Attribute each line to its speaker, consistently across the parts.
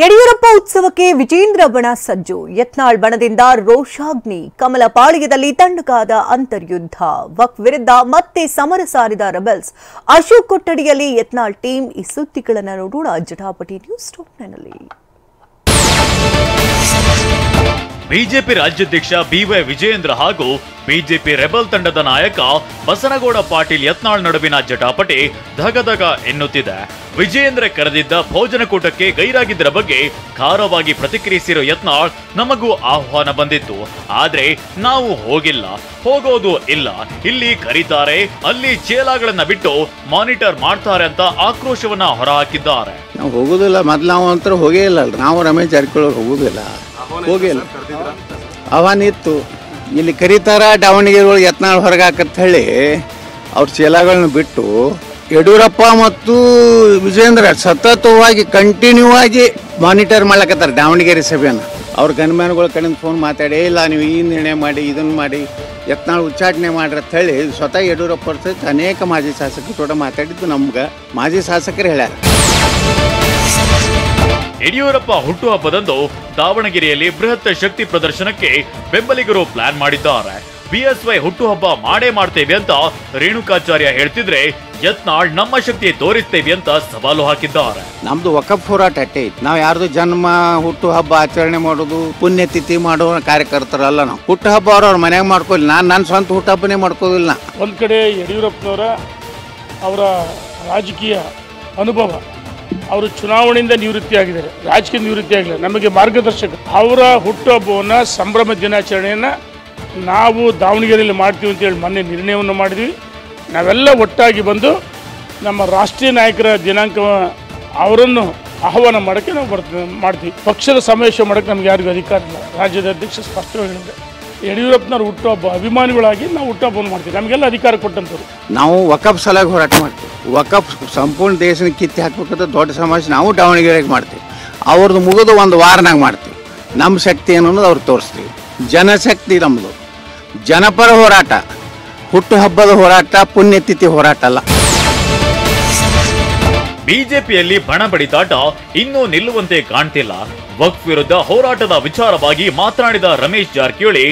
Speaker 1: ಯಡಿಯೂರಪ್ಪ ಉತ್ಸವಕ್ಕೆ ವಿಜೇಂದ್ರ ಬಣ ಸಜ್ಜು. ಯತ್ನಾಳ್ ಬಣದಿಂದ ರೋಷಾಗ್ನಿ. ಕಮಲ ಪಾಳ್ಯದಲ್ಲಿ ತಣ್ಣಗಾದ ಅಂತರ್ಯುದ್ಧ. ವಕ್ಫ್ ವಿರುದ್ಧ ಮತ್ತೆ ಸಮರ ಸಾರಿದ ರೆಬೆಲ್ಸ್. ಅಶೋಕ್ ಕೊಠಡಿಯಲ್ಲಿ ಯತ್ನಾಳ್ ಟೀಮ್. ಈ ಸುದ್ದಿಗಳನ್ನು ನೋಡೋಣ ಜಟಾಪಟಿ ನ್ಯೂಸ್ ಟಾಪ್ನಲ್ಲಿ.
Speaker 2: ಬಿಜೆಪಿ ರಾಜ್ಯಾಧ್ಯಕ್ಷ ಬಿವೈ ವಿಜಯೇಂದ್ರ ಹಾಗೂ ಬಿಜೆಪಿ ರೆಬಲ್ ತಂಡದ ನಾಯಕ ಬಸನಗೌಡ ಪಾಟೀಲ್ ಯತ್ನಾಳ್ ನಡುವಿನ ಜಟಾಪಟಿ ಧಗಧಗ ಎನ್ನುತ್ತಿದೆ. ವಿಜಯೇಂದ್ರ ಕರೆದಿದ್ದ ಭೋಜನಕೂಟಕ್ಕೆ ಗೈರಾಗಿದ್ದರ ಬಗ್ಗೆ ಖಾರವಾಗಿ ಪ್ರತಿಕ್ರಿಯಿಸಿರೋ ಯತ್ನಾಳ್, ನಮಗೂ ಆಹ್ವಾನ ಬಂದಿತ್ತು, ಆದ್ರೆ ನಾವು ಹೋಗಿಲ್ಲ, ಹೋಗೋದು ಇಲ್ಲ. ಇಲ್ಲಿ ಕರೀತಾರೆ, ಅಲ್ಲಿ ಚೇಲಾಗಳನ್ನ ಬಿಟ್ಟು ಮಾನಿಟರ್ ಮಾಡ್ತಾರೆ ಅಂತ ಆಕ್ರೋಶವನ್ನ ಹೊರಹಾಕಿದ್ದಾರೆ.
Speaker 3: ನಾವು ಹೋಗುದಿಲ್ಲ, ಮೊದ್ಲು ನಾವು ಅಂತ ಹೋಗೇ ಇಲ್ಲ. ನಾವು ರಮೇಶ್ ಜಾರಕಿಹೊಳಿ ಹೋಗುದಿಲ್ಲ, ಹೋಗಿಲ್ಲ. ಆಹ್ವಾನ ಇತ್ತು, ಇಲ್ಲಿ ಕರೀತಾರ, ದಾವಣಗೆರೆ ಒಳಗೆ ಯತ್ನಾಳ್ ಹೊರಗೆ ಹಾಕಂತ ಹೇಳಿ ಅವ್ರ ಚೇಲಾಗಳನ್ನ ಬಿಟ್ಟು ಯಡಿಯೂರಪ್ಪ ಮತ್ತು ವಿಜಯೇಂದ್ರ ಸತತವಾಗಿ ಕಂಟಿನ್ಯೂ ಆಗಿ ಮಾನಿಟರ್ ಮಾಡ್ಲಕತ್ತಾರೆ ದಾವಣಗೆರೆ ಸಭೆಯನ್ನು. ಅವ್ರ ಗನ್ಮ್ಯಾನ್ಗಳ ಕಡೆಯಿಂದ ಫೋನ್ ಮಾತಾಡಿ, ಇಲ್ಲ ನೀವು ಈ ನಿರ್ಣಯ ಮಾಡಿ, ಇದನ್ನು ಮಾಡಿ, ಯತ್ನಾಳ್ ಉಚ್ಚಾಟನೆ ಮಾಡ್ರಿ ಅಂತ ಹೇಳಿ ಸ್ವತಃ ಯಡಿಯೂರಪ್ಪ ಸಹಿತ ಅನೇಕ ಮಾಜಿ ಶಾಸಕರು ಕೂಡ ಮಾತಾಡಿದ್ದು ನಮ್ಗೆ ಮಾಜಿ ಶಾಸಕರು ಹೇಳ್ಯಾರ.
Speaker 2: ಯಡಿಯೂರಪ್ಪ ಹುಟ್ಟುಹಬ್ಬದಂದು ದಾವಣಗೆರೆಯಲ್ಲಿ ಬೃಹತ್ ಶಕ್ತಿ ಪ್ರದರ್ಶನಕ್ಕೆ ಬೆಂಬಲಿಗರು ಪ್ಲಾನ್ ಮಾಡಿದ್ದಾರೆ. ಬಿಎಸ್ವೈ ಹುಟ್ಟುಹಬ್ಬ ಮಾಡೇ ಮಾಡ್ತೇವೆ ಅಂತ ರೇಣುಕಾಚಾರ್ಯ ಹೇಳ್ತಿದ್ರೆ, ಯತ್ನಾಳ್ ನಮ್ಮ ಶಕ್ತಿ ತೋರಿಸ್ತೇವೆ ಅಂತ ಸವಾಲು ಹಾಕಿದ್ದಾರೆ.
Speaker 3: ನಮ್ದು ವಕಫ್ ಹೋರಾಟ ಅಟ್ಟೆ ಐತಿ. ನಾವು ಯಾರ್ದು ಜನ್ಮ ಹುಟ್ಟು ಹಬ್ಬ ಆಚರಣೆ ಮಾಡೋದು, ಪುಣ್ಯತಿಥಿ ಮಾಡೋ ಕಾರ್ಯಕರ್ತರಲ್ಲ. ನಾವು ಹುಟ್ಟು ಹಬ್ಬ ಅವ್ರ ಮನ್ಯಾಗ ಮಾಡ್ಕೊಲ್ಲ. ನನ್ನ ಸ್ವಂತ ಹುಟ್ಟು ಹಬ್ಬನೇ ಮಾಡ್ಕೋದಿಲ್ಲ.
Speaker 4: ಒಂದು ಕಡೆ ಯಡಿಯೂರಪ್ಪನವರ ಅವರ ರಾಜಕೀಯ ಅನುಭವ, ಅವರು ಚುನಾವಣೆಯಿಂದ ನಿವೃತ್ತಿಯಾಗಿದ್ದಾರೆ, ರಾಜಕೀಯ ನಿವೃತ್ತಿ ಆಗಿಲ್ಲ, ನಮಗೆ ಮಾರ್ಗದರ್ಶಕ. ಅವರ ಹುಟ್ಟುಹಬ್ಬವನ್ನು ಸಂಭ್ರಮ ದಿನಾಚರಣೆಯನ್ನು ನಾವು ದಾವಣಗೆರೆಯಲ್ಲಿ ಮಾಡ್ತೀವಿ ಅಂತೇಳಿ ಮೊನ್ನೆ ನಿರ್ಣಯವನ್ನು ಮಾಡಿದ್ವಿ. ನಾವೆಲ್ಲ ಒಟ್ಟಾಗಿ ಬಂದು ನಮ್ಮ ರಾಷ್ಟ್ರೀಯ ನಾಯಕರ ದಿನಾಂಕ ಅವರನ್ನು ಆಹ್ವಾನ ಮಾಡೋಕ್ಕೆ ನಾವು ಮಾಡ್ತೀವಿ. ಪಕ್ಷದ ಸಮಾವೇಶ ಮಾಡೋಕ್ಕೆ ನಮ್ಗೆ ಯಾರಿಗೂ ಅಧಿಕಾರ ಇಲ್ಲ. ರಾಜ್ಯದ ಅಧ್ಯಕ್ಷ ಸ್ಪಷ್ಟವಾಗಿ ಹೇಳಿದೆ, ಯಡಿಯೂರಪ್ಪನವ್ರು ಹುಟ್ಟುಹಬ್ಬ ಅಭಿಮಾನಿಗಳಾಗಿ ನಾವು ಹುಟ್ಟುಹಬ್ಬವನ್ನು ಮಾಡ್ತೀವಿ, ನಮಗೆಲ್ಲ ಅಧಿಕಾರ ಕೊಟ್ಟಂಥವ್ರು.
Speaker 3: ನಾವು ವಕಫ್ ಸಲಾಗಿ ಹೋರಾಟ ಮಾಡ್ತೀವಿ. ವಕಫ್ ಸಂಪೂರ್ಣ ದೇಶನ ಕಿತ್ತಿ ಹಾಕ್ಬೇಕಂತ ದೊಡ್ಡ ಸಮಾವೇಶ ನಾವು ದಾವಣಗೆರೆಗೆ ಮಾಡ್ತೀವಿ. ಅವ್ರದ್ದು ಮುಗಿದು ಒಂದು ವಾರನಾಗ ಮಾಡ್ತೀವಿ. ನಮ್ಮ ಶಕ್ತಿ ಏನು ಅನ್ನೋದು ಅವ್ರು ತೋರಿಸ್ತೀವಿ. ಜನಶಕ್ತಿ ನಮ್ಮದು, ಜನಪರ ಹೋರಾಟ, ಹುಟ್ಟುಹಬ್ಬದ ಹೋರಾಟ, ಪುಣ್ಯತಿಥಿ ಹೋರಾಟ ಅಲ್ಲ.
Speaker 2: ಬಿಜೆಪಿಯಲ್ಲಿ ಬಣ ಬಡಿದಾಟ ಇನ್ನೂ ನಿಲ್ಲುವಂತೆ ಕಾಣ್ತಿಲ್ಲ. ವಕ್ಫ್ ವಿರುದ್ಧ ಹೋರಾಟದ ವಿಚಾರವಾಗಿ ಮಾತನಾಡಿದ ರಮೇಶ್ ಜಾರಕಿಹೊಳಿ,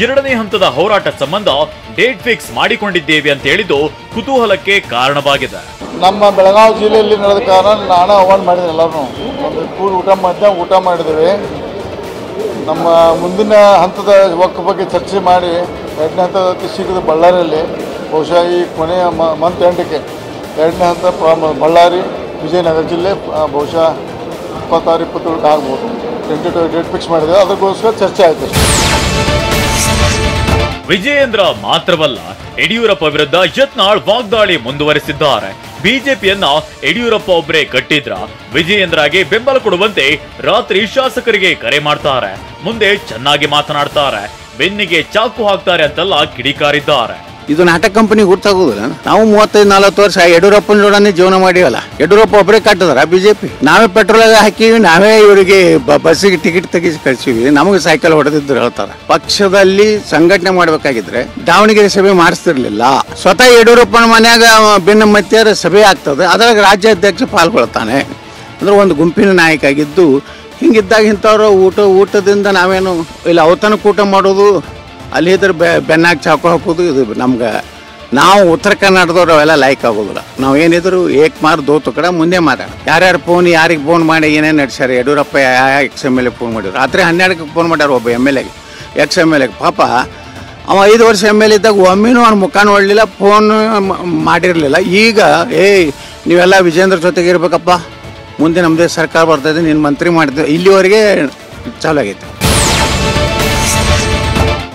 Speaker 2: ಎರಡನೇ ಹಂತದ ಹೋರಾಟ ಸಂಬಂಧ ಡೇಟ್ ಫಿಕ್ಸ್ ಮಾಡಿಕೊಂಡಿದ್ದೇವೆ ಅಂತ ಹೇಳಿದ್ದು ಕುತೂಹಲಕ್ಕೆ ಕಾರಣವಾಗಿದೆ.
Speaker 5: ನಮ್ಮ ಬೆಳಗಾವಿ ಜಿಲ್ಲೆಯಲ್ಲಿ ನಡೆದ ಕಾರಣ ನಾನು ಆಹ್ವಾನ ಮಾಡಿದೆ. ಎಲ್ಲರೂ ಒಂದು ಕೂಡಿ ಊಟ ಮಾಡಿದ್ದೇವೆ. ನಮ್ಮ ಮುಂದಿನ ಹಂತದ ವಕ್ಫ್ ಬಗ್ಗೆ ಚರ್ಚೆ ಮಾಡಿ ಎರಡನೇ ಹಂತದ ಸಿಕ್ಕಿದ ಬಳ್ಳಾರಿಯಲ್ಲಿ ಬಹುಶಃ ಈ ಕೊನೆಯ ಮಂತ್ ಎಂಡಕ್ಕೆ ಎರಡನೇ ಹಂತ ಬಳ್ಳಾರಿ ವಿಜಯನಗರ ಜಿಲ್ಲೆ ಬಹುಶಃ 26-27 ಆಗ್ಬೋದು. ಟೆಂಟೇಟಿವ್ ಡೇಟ್ ಫಿಕ್ಸ್ ಮಾಡಿದ್ದೇವೆ, ಅದಕ್ಕೋಸ್ಕರ ಚರ್ಚೆ ಆಯಿತು.
Speaker 2: ವಿಜಯೇಂದ್ರ ಮಾತ್ರವಲ್ಲ, ಯಡಿಯೂರಪ್ಪ ವಿರುದ್ಧ ಯತ್ನಾಳ್ ವಾಗ್ದಾಳಿ ಮುಂದುವರೆಸಿದ್ದಾರೆ. ಬಿಜೆಪಿಯನ್ನ ಯಡಿಯೂರಪ್ಪ ಒಬ್ಬರೇ ಕಟ್ಟಿದ್ರ, ವಿಜಯೇಂದ್ರಗೆ ಬೆಂಬಲ ಕೊಡುವಂತೆ ರಾತ್ರಿ ಶಾಸಕರಿಗೆ ಕರೆ ಮಾಡ್ತಾರೆ, ಮುಂದೆ ಚೆನ್ನಾಗಿ ಮಾತನಾಡ್ತಾರೆ, ಬೆನ್ನಿಗೆ ಚಾಕು ಹಾಕ್ತಾರೆ ಅಂತೆಲ್ಲ ಕಿಡಿಕಾರಿದ್ದಾರೆ.
Speaker 3: ಇದು ನಾಟಕ ಕಂಪನಿ ಗುರ್ತಾಗೋದಿಲ್ಲ. ನಾವು 35-40 ವರ್ಷ ಯಡಿಯೂರಪ್ಪನ ಜೋಡನೆ ಜೀವನ ಮಾಡಿವಲ್ಲ. ಯಡಿಯೂರಪ್ಪ ಒಬ್ಬರೇ ಕಟ್ಟಿದಾರ ಬಿಜೆಪಿ. ನಾವೇ ಪೆಟ್ರೋಲ್ ಹಾಕಿವಿ, ನಾವೇ ಇವರಿಗೆ ಬಸ್ಸಿಗೆ ಟಿಕೆಟ್ ತೆಗಿಸಿ ಕಳಿಸಿವಿ. ನಮಗೆ ಸೈಕಲ್ ಹೊಡೆದಿದ್ರು ಹೇಳ್ತಾರೆ. ಪಕ್ಷದಲ್ಲಿ ಸಂಘಟನೆ ಮಾಡ್ಬೇಕಾಗಿದ್ರೆ ದಾವಣಗೆರೆ ಸಭೆ ಮಾಡಿಸ್ತಿರ್ಲಿಲ್ಲ. ಸ್ವತಃ ಯಡಿಯೂರಪ್ಪನ ಮನ್ಯಾಗ ಭಿನ್ನ ಮತ್ಯರ ಸಭೆ ಆಗ್ತದೆ, ಅದ್ರಾಗ ರಾಜ್ಯಾಧ್ಯಕ್ಷ ಪಾಲ್ಗೊಳ್ತಾನೆ. ಅಂದ್ರೆ ಒಂದು ಗುಂಪಿನ ನಾಯಕ ಆಗಿದ್ದು, ಹಿಂಗಿದ್ದಾಗ ಇಂಥವ್ರು ಊಟದಿಂದ ನಾವೇನು ಇಲ್ಲ ಔತಣಕ್ಕೆ ಊಟ ಮಾಡೋದು, ಅಲ್ಲಿ ಇದ್ರೆ ಬೆನ್ನಾಗಿ ಚಾಕು ಹಾಕೋದು, ಇದು ನಮ್ಗೆ ನಾವು ಉತ್ತರ ಕರ್ನಾಟಕದವ್ರು ಅವೆಲ್ಲ ಲೈಕ್ ಆಗೋದಿಲ್ಲ. ನಾವು ಏನಿದ್ರು ಏಕ್ ಮಾರ್ ದೋತು ಕಡೆ ಮುಂದೆ ಮಾತಾಡ. ಯಾರ್ಯಾರು ಫೋನ್ ಯಾರಿಗೆ ಫೋನ್ ಮಾಡಿ ಏನೇನು ನಡ್ಸ್ಯಾರ. ಯಡಿಯೂರಪ್ಪ XMLA ಫೋನ್ ಮಾಡಿದ್ರು, ರಾತ್ರಿ 12ಕ್ಕೆ ಫೋನ್ ಮಾಡ್ಯಾರ ಒಬ್ಬ MLA ಗೆ, XMLA ಗೆ. ಪಾಪ ಅವ 5 ವರ್ಷ MLA ಇದ್ದಾಗ ಒಮ್ಮೆನೂ ಅವ್ನ ಮುಖ ನೋಡಲಿಲ್ಲ, ಫೋನ್ ಮಾಡಿರಲಿಲ್ಲ. ಈಗ ನೀವೆಲ್ಲ ವಿಜೇಂದ್ರ ಜೊತೆಗೆ ಇರ್ಬೇಕಪ್ಪ, ಮುಂದೆ ನಮ್ಮದೇ ಸರ್ಕಾರ ಬರ್ತದೆ, ನೀನು ಮಂತ್ರಿ ಮಾಡಿದ್ದೆ, ಇಲ್ಲಿವರೆಗೆ ಚಾಲು ಆಗೈತೆ.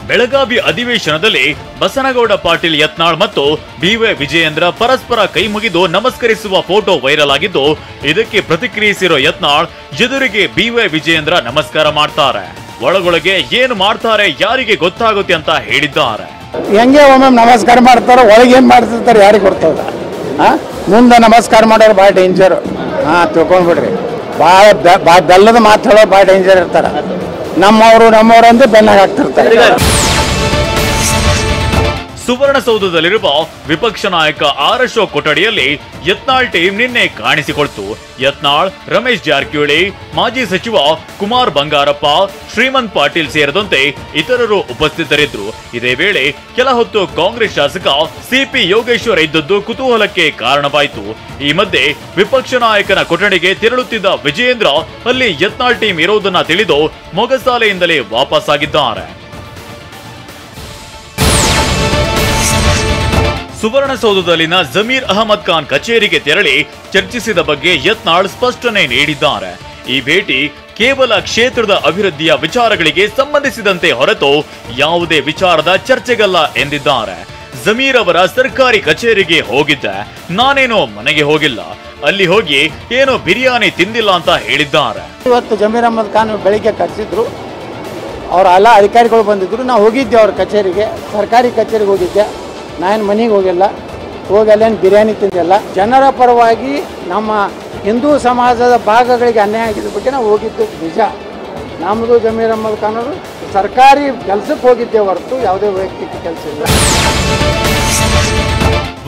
Speaker 2: ಬೆಳಗಾವಿ ಅಧಿವೇಶನದಲ್ಲಿ ಬಸನಗೌಡ ಪಾಟೀಲ್ ಯತ್ನಾಳ್ ಮತ್ತು ಬಿವೈ ವಿಜಯೇಂದ್ರ ಪರಸ್ಪರ ಕೈ ಮುಗಿದು ನಮಸ್ಕರಿಸುವ ಫೋಟೋ ವೈರಲ್ ಆಗಿದ್ದು, ಇದಕ್ಕೆ ಪ್ರತಿಕ್ರಿಯಿಸಿರೋ ಯತ್ನಾಳ್, ಎದುರಿಗೆ ಬಿವೈ ವಿಜಯೇಂದ್ರ ನಮಸ್ಕಾರ ಮಾಡ್ತಾರೆ, ಒಳಗೊಳಗೆ ಏನು ಮಾಡ್ತಾರೆ ಯಾರಿಗೆ ಗೊತ್ತಾಗುತ್ತೆ ಅಂತ ಹೇಳಿದ್ದಾರೆ.
Speaker 6: ಹೆಂಗೆ ಒಮ್ಮೆ ನಮಸ್ಕಾರ ಮಾಡ್ತಾರೋ, ಒಳಗೆ ಏನ್ ಮಾಡ್ತಿರ್ತಾರೆ ಯಾರಿಗೆ ಗೊತ್ತದ. ಮುಂದೆ ನಮಸ್ಕಾರ ಮಾಡೋರು ಭಾಳ ಡೇಂಜರ್. ತಿಳ್ಕೊಂಡ್ಬಿಡ್ರಿ, ಭಾಳ ಬೆಲ್ಲದ ಮಾತು ಹೇಳೋ ಭಾಳ ಡೇಂಜರ್ ಇರ್ತಾರ. ನಮ್ಮವರು ಅಂದ್ರೆ ಬೆನ್ನಾಗ ಹಾಕ್ತಿರ್ತಾರೆ.
Speaker 2: ಸುವರ್ಣಸೌಧದಲ್ಲಿರುವ ವಿಪಕ್ಷ ನಾಯಕ ಆರ್ ಅಶೋಕ್ ಕೊಠಡಿಯಲ್ಲಿ ಯತ್ನಾಳ್ ಟೀಮ್ ನಿನ್ನೆ ಕಾಣಿಸಿಕೊಳ್ತು. ಯತ್ನಾಳ್, ರಮೇಶ್ ಜಾರಕಿಹೊಳಿ, ಮಾಜಿ ಸಚಿವ ಕುಮಾರ್ ಬಂಗಾರಪ್ಪ, ಶ್ರೀಮಂತ್ ಪಾಟೀಲ್ ಸೇರಿದಂತೆ ಇತರರು ಉಪಸ್ಥಿತರಿದ್ದರು. ಇದೇ ವೇಳೆ ಕೆಲ ಹೊತ್ತು ಕಾಂಗ್ರೆಸ್ ಶಾಸಕ ಸಿಪಿ ಯೋಗೇಶ್ವರ್ ಇದ್ದದ್ದು ಕುತೂಹಲಕ್ಕೆ ಕಾರಣವಾಯಿತು. ಈ ಮಧ್ಯೆ ವಿಪಕ್ಷ ನಾಯಕನ ಕೊಠಡಿಗೆ ತೆರಳುತ್ತಿದ್ದ ವಿಜಯೇಂದ್ರ ಅಲ್ಲಿ ಯತ್ನಾಳ್ ಟೀಮ್ ಇರೋದನ್ನ ತಿಳಿದು ಮೊಗಸಾಲೆಯಿಂದಲೇ ವಾಪಸ್ಸಾಗಿದ್ದಾರೆ. ಸುವರ್ಣಸೌಧದಲ್ಲಿನ ಜಮೀರ್ ಅಹಮದ್ ಖಾನ್ ಕಚೇರಿಗೆ ತೆರಳಿ ಚರ್ಚಿಸಿದ ಬಗ್ಗೆ ಯತ್ನಾಳ್ ಸ್ಪಷ್ಟನೆ ನೀಡಿದ್ದಾರೆ. ಈ ಭೇಟಿ ಕೇವಲ ಕ್ಷೇತ್ರದ ಅಭಿವೃದ್ಧಿಯ ವಿಚಾರಗಳಿಗೆ ಸಂಬಂಧಿಸಿದಂತೆ ಹೊರತು ಯಾವುದೇ ವಿಚಾರದ ಚರ್ಚೆಗಲ್ಲ ಎಂದಿದ್ದಾರೆ. ಜಮೀರ್ ಅವರ ಸರ್ಕಾರಿ ಕಚೇರಿಗೆ ಹೋಗಿದ್ದೆ, ನಾನೇನೋ ಮನೆಗೆ ಹೋಗಿಲ್ಲ, ಅಲ್ಲಿ ಹೋಗಿ ಏನೋ ಬಿರಿಯಾನಿ ತಿಂದಿಲ್ಲ ಅಂತ ಹೇಳಿದ್ದಾರೆ.
Speaker 6: ಇವತ್ತು ಜಮೀರ್ ಅಹಮದ್ ಖಾನ್ ಬೆಳಿಗ್ಗೆ ಕರೆಸಿದ್ರು, ಅವ್ರ ಎಲ್ಲ ಅಧಿಕಾರಿಗಳು ಬಂದಿದ್ರು. ನಾವು ಹೋಗಿದ್ದೆ ಅವ್ರ ಕಚೇರಿಗೆ, ಸರ್ಕಾರಿ ಕಚೇರಿಗೆ ಹೋಗಿದ್ದೆ. ನಾನು ಮನೆಗೆ ಹೋಗಿಲ್ಲ, ಹೋಗಲ್ಲೇನು ಬಿರಿಯಾನಿ ತಿಂದಿಲ್ಲ. ಜನರ ಪರವಾಗಿ ನಮ್ಮ ಹಿಂದೂ ಸಮಾಜದ ಭಾಗಗಳಿಗೆ ಅನ್ಯಾಯ ಆಗಿದ್ದ ಬಗ್ಗೆ ನಾವು ಹೋಗಿದ್ದು ನಿಜ. ನಮ್ಮದು ಜಮೀರ್ ಅಹಮದ್ ಖಾನ್ ಅವರು ಸರ್ಕಾರಿ ಕೆಲಸಕ್ಕೆ ಹೋಗಿದ್ದೆ ಹೊರತು ಯಾವುದೇ ವೈಯಕ್ತಿಕ ಕೆಲಸ ಇಲ್ಲ.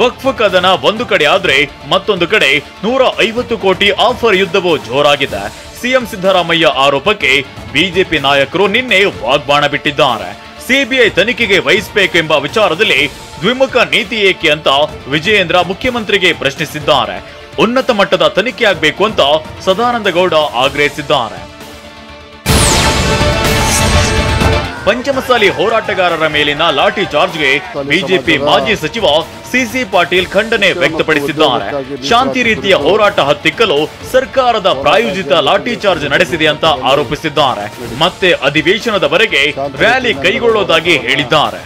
Speaker 2: ವಕ್ಫ್ ಕದನ ಒಂದು ಕಡೆ ಆದ್ರೆ ಮತ್ತೊಂದು ಕಡೆ 150 ಕೋಟಿ ಆಫರ್ ಯುದ್ಧವೂ ಜೋರಾಗಿದೆ. ಸಿಎಂ ಸಿದ್ದರಾಮಯ್ಯ ಆರೋಪಕ್ಕೆ ಬಿಜೆಪಿ ನಾಯಕರು ನಿನ್ನೆ ವಾಗ್ಬಾಣ ಬಿಟ್ಟಿದ್ದಾರೆ. ಸಿಬಿಐ ತನಿಖೆಗೆ ವಹಿಸಬೇಕೆಂಬ ವಿಚಾರದಲ್ಲಿ ದ್ವಿಮುಖ ನೀತಿ ಏಕೆ ಅಂತ ವಿಜಯೇಂದ್ರ ಮುಖ್ಯಮಂತ್ರಿಗೆ ಪ್ರಶ್ನಿಸಿದ್ದಾರೆ. ಉನ್ನತ ಮಟ್ಟದ ತನಿಖೆ ಆಗಬೇಕು ಅಂತ ಸದಾನಂದ ಗೌಡ ಆಗ್ರಹಿಸಿದ್ದಾರೆ. ಪಂಚಮಸಾಲಿ ಹೋರಾಟಗಾರರ ಮೇಲಿನ ಲಾಠಿ ಚಾರ್ಜ್ಗೆ ಬಿಜೆಪಿ ಮಾಜಿ ಸಚಿವ ಸಿಸಿ ಪಾಟೀಲ್ ಖಂಡನೆ ವ್ಯಕ್ತಪಡಿಸಿದ್ದಾರೆ. ಶಾಂತಿ ರೀತಿಯ ಹೋರಾಟ ಹತ್ತಿಕ್ಕಲು ಸರ್ಕಾರದ ಪ್ರಾಯೋಜಿತ ಲಾಠಿ ಚಾರ್ಜ್ ನಡೆಸಿದೆ ಅಂತ ಆರೋಪಿಸಿದ್ದಾರೆ. ಮತ್ತೆ ಅಧಿವೇಶನದವರೆಗೆ ರ್ಯಾಲಿ ಕೈಗೊಳ್ಳುವುದಾಗಿ ಹೇಳಿದ್ದಾರೆ.